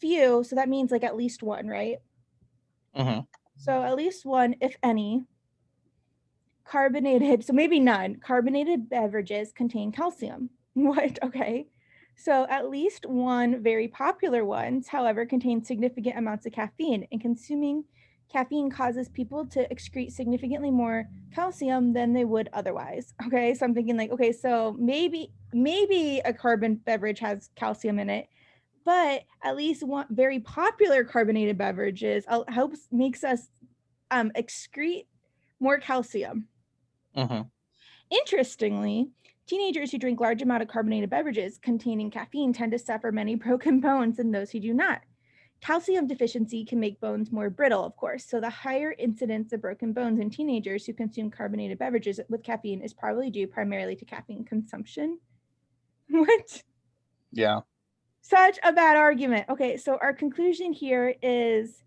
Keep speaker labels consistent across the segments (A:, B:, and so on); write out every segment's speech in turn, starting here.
A: few, so that means like at least one, right?
B: Mm-hmm.
A: So at least one, if any, carbonated, so maybe none, carbonated beverages contain calcium. What? Okay. So at least one very popular ones, however, contain significant amounts of caffeine, and consuming caffeine causes people to excrete significantly more calcium than they would otherwise. Okay. So I'm thinking like, okay, so maybe a carbon beverage has calcium in it, but at least one very popular carbonated beverages helps makes us excrete more calcium.
B: Mm-hmm.
A: Interestingly, teenagers who drink large amount of carbonated beverages containing caffeine tend to suffer many broken bones than those who do not. Calcium deficiency can make bones more brittle, of course, so the higher incidence of broken bones in teenagers who consume carbonated beverages with caffeine is probably due primarily to caffeine consumption. What?
B: Yeah.
A: Such a bad argument. Okay, so our conclusion here is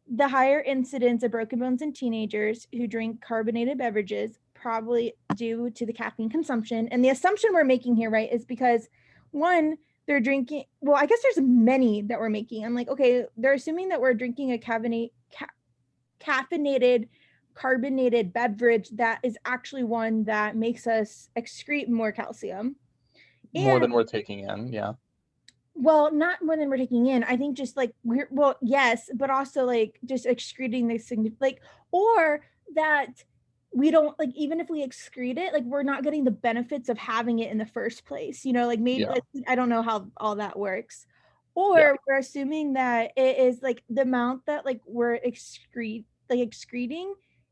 A: the higher incidence of broken bones in teenagers who drink carbonated beverages probably due to the caffeine consumption. And the assumption we're making here, right, is because one, they're drinking, well, I guess there's many that we're making. I'm like, okay, they're assuming that we're drinking a caffeinated carbonated beverage that is actually one that makes us excrete more calcium.
B: More
A: And
B: than we're taking in. Yeah.
A: well, not more than we're taking in. I think just like we're, well, yes, but also like just excreting the like, or that we don't like, even if we excrete it, like we're not getting the benefits of having it in the first place. You know, like maybe
B: Yeah.
A: like, I don't know how all that works.
B: Yeah.
A: Or we're assuming that it is like the amount that like we're excreting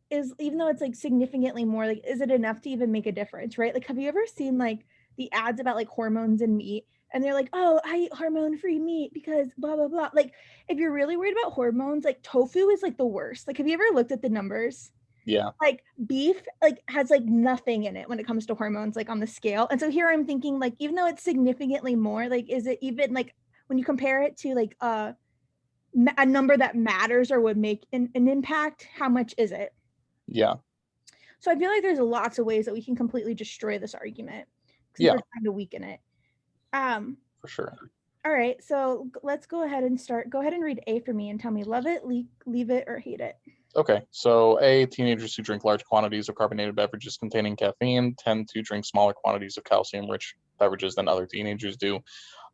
A: is, even though it's like significantly more, like is it enough to even make a difference, right? Like have you ever seen like the ads about like hormones in meat? And they're like, oh, I eat hormone-free meat because blah blah blah. Like if you're really worried about hormones, like tofu is like the worst. Like have you ever looked at the numbers?
B: Yeah.
A: Like beef like has like nothing in it when it comes to hormones, like on the scale. And so here I'm thinking like, even though it's significantly more, like is it even like, when you compare it to like a number that matters or would make an impact, how much is it?
B: Yeah.
A: So I feel like there's lots of ways that we can completely destroy this argument since
B: Yeah.
A: we're trying to weaken it. um
B: For sure.
A: All right, so let's go ahead and start. Go ahead and read A for me and tell me love it, leave it, or hate it.
B: Okay, so A, teenagers who drink large quantities of carbonated beverages containing caffeine tend to drink smaller quantities of calcium-rich beverages than other teenagers do.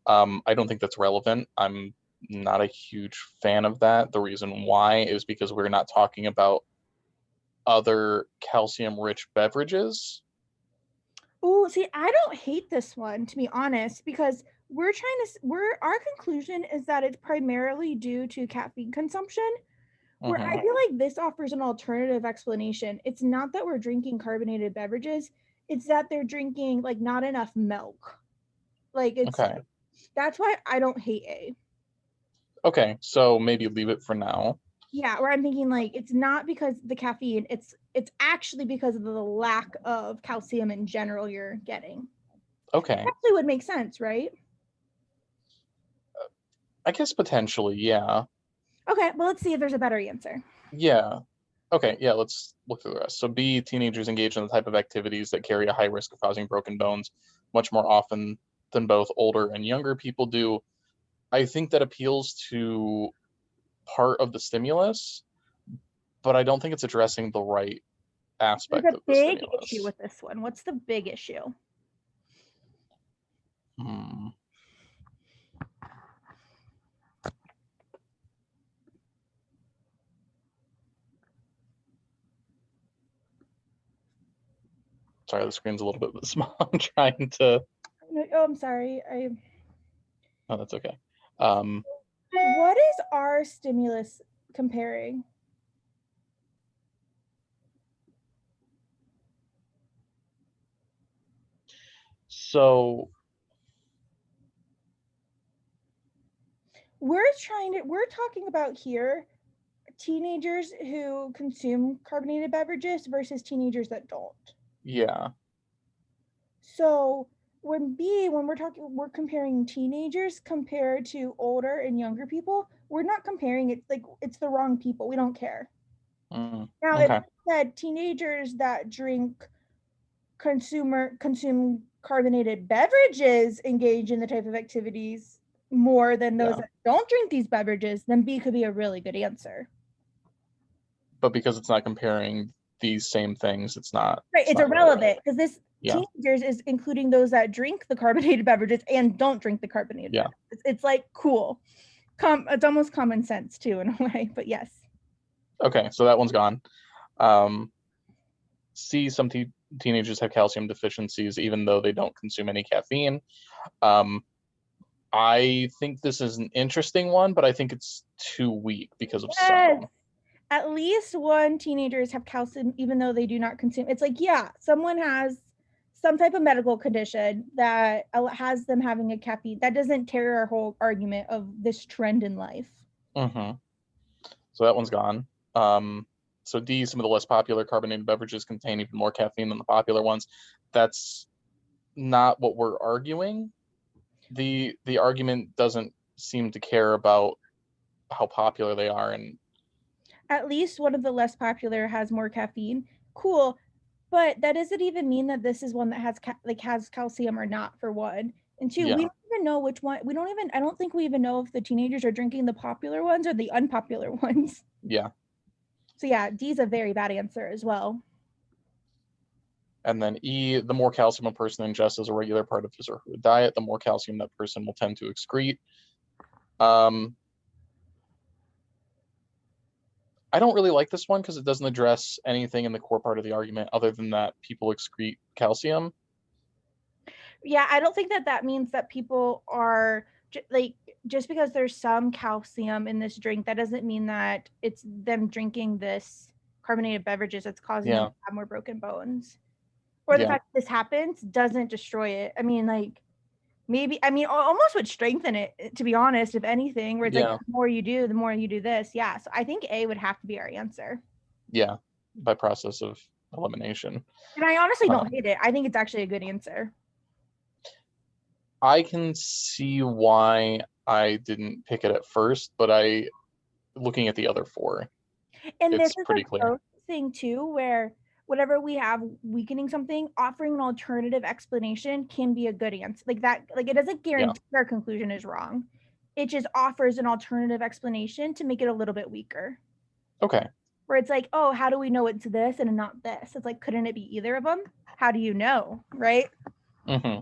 B: I don't think that's relevant. I'm not a huge fan of that. The reason why is because we're not talking about other calcium-rich beverages.
A: Oh, see, I don't hate this one, to be honest, because our conclusion is that it's primarily due to caffeine consumption, where
B: Mm-hmm.
A: I feel like this offers an alternative explanation. It's not that we're drinking carbonated beverages, it's that they're drinking like not enough milk. Like it's
B: Okay.
A: That's why I don't hate A.
B: Okay, so maybe leave it for now.
A: Yeah, where I'm thinking like it's not because the caffeine, it's actually because of the lack of calcium in general you're getting. Which
B: Okay.
A: actually would make sense, right?
B: I guess potentially, yeah.
A: Okay, well let's see if there's a better answer.
B: Yeah. Okay, yeah, let's look through the rest. So B, teenagers engage in the type of activities that carry a high risk of causing broken bones much more often than both older and younger people do. I think that appeals to part of the stimulus, but I don't think it's addressing the right
A: There's
B: aspect
A: a
B: of the
A: big issue
B: stimulus.
A: with this one. What's the big issue?
B: Hmm. Sorry, the screen's a little bit small. I'm trying to.
A: No, oh, I'm sorry.
B: Oh, that's okay. Um,
A: What is our stimulus comparing?
B: so
A: We're talking about here teenagers who consume carbonated beverages versus teenagers that don't.
B: yeah,
A: So when we're comparing teenagers compared to older and younger people, we're not comparing it, like it's the wrong people. We don't care. Now, if
B: okay,
A: you said teenagers that consume carbonated beverages engage in the type of activities, more than those
B: Yeah.
A: that don't drink these beverages, then B could be a really good answer.
B: But because it's not comparing these same things, it's not
A: Right,
B: it's
A: it's
B: not relevant.
A: irrelevant because this
B: Yeah.
A: teenagers is including those that drink the carbonated beverages and don't drink the carbonated
B: Yeah.
A: beverages. It's like cool. It's almost common sense too in a way, but yes.
B: Okay, so that one's gone. Um, C, some teenagers have calcium deficiencies even though they don't consume any caffeine. Um, I think this is an interesting one, but I think it's too weak because of
A: Yes.
B: some.
A: At least one teenagers have calcium even though they do not consume. It's like, yeah, someone has some type of medical condition that has them having a caffeine. That doesn't tear our whole argument of this trend in life.
B: Mm-hmm. So that one's gone. So D, some of the less popular carbonated beverages contain even more caffeine than the popular ones. That's not what we're arguing. The argument doesn't seem to care about how popular they are, and
A: At least one of the less popular has more caffeine. Cool. But that doesn't even mean that this is one that has has calcium or not for one. And two, we
B: yeah,
A: don't even know which one. We don't even I don't think we even know if the teenagers are drinking the popular ones or the unpopular ones.
B: yeah.
A: So yeah, D is a very bad answer as well.
B: And then E, the more calcium a person ingests as a regular part of his or her diet, the more calcium that person will tend to excrete. Um, I don't really like this one because it doesn't address anything in the core part of the argument other than that people excrete calcium.
A: Yeah, I don't think that that means that people are like just because there's some calcium in this drink, that doesn't mean that it's them drinking this carbonated beverages that's causing them
B: Yeah,
A: to have more broken bones. Or the
B: yeah,
A: fact that this happens doesn't destroy it. I mean, like maybe I mean almost would strengthen it to be honest, if anything, where it's like
B: yeah,
A: the more you do, the more you do this. Yeah. So I think A would have to be our answer.
B: yeah, by process of elimination.
A: And I honestly don't
B: Um,
A: hate it. I think it's actually a good answer.
B: I can see why I didn't pick it at first, but looking at the other four,
A: And this
B: it's
A: is a
B: pretty clear.
A: growth thing too, where whatever we have weakening something, offering an alternative explanation can be a good answer. Like that, like it doesn't
B: Yeah.
A: guarantee our conclusion is wrong. It just offers an alternative explanation to make it a little bit weaker.
B: Okay.
A: Where it's like, oh, how do we know it's this and not this? It's like, couldn't it be either of them? How do you know? Right?
B: Mm-hmm.